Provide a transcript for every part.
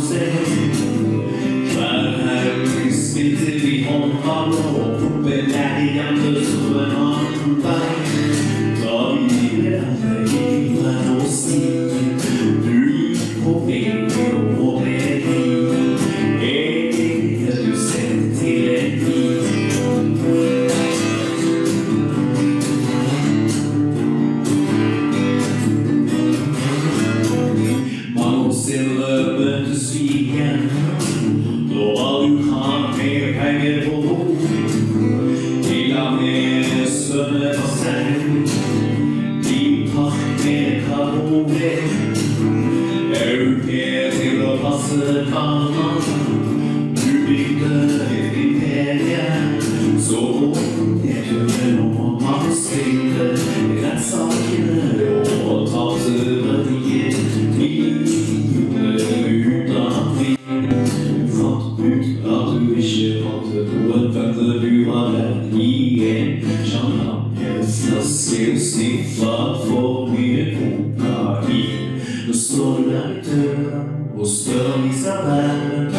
sig. Kvärnhervis inte vi hoppar och belägande som en handbär. Ta vi över himlen och stigen, du på väg och väg. Är du sett till en bil? Silver till stigen, då var du kan mer pengar på bord. Hela med svömmebassäng, din pack med karbonär. Europé till att passa pannan, du byggde ett imperium. Så är du någon man skriver rättssaker och tar sig över det. Stiftar för mer kokain. Då står du där i dörren och stör vissa världen.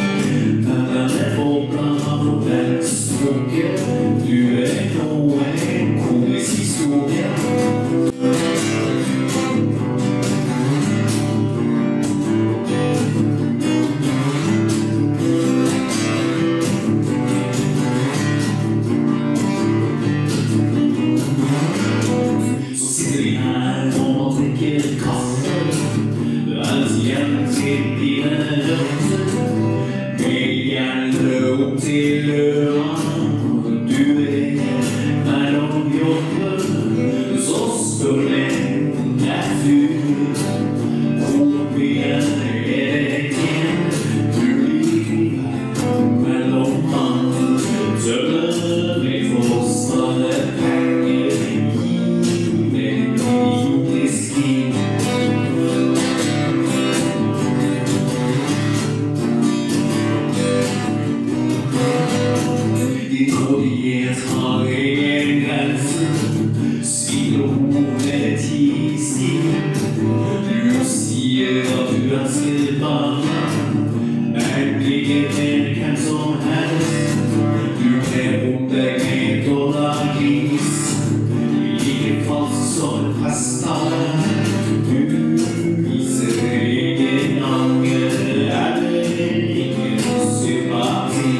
Väntar med bobblarna från vänsterstråket. Du är nog en komisk historia. Till öarna, du är när de jobbar så skulle när du hårdbilen är det igen. Du blir med långan dömer med frostade pengar med idiotisk in. Kodiet har egen gräns, silohorn är tisning. Du säger att du älskar barna, men blir vem som helst. Du klär om dig med dollargris, ligger fast som en pastare. Du visar egen anger, eller ingen sympati.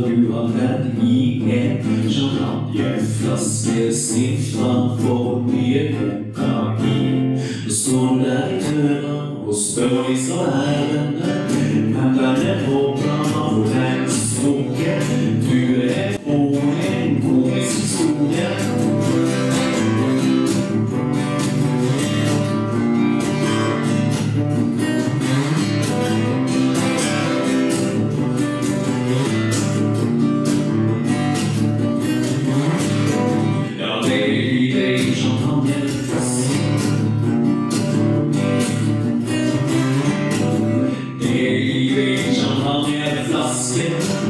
Du har vänt i en champagneflaska, sniffar för mer kokain. Då står du där i dörren och spör i svärden. Väntar med bobblarna från vänsterstråket. Du är på en komisk historia. Champagneflaskor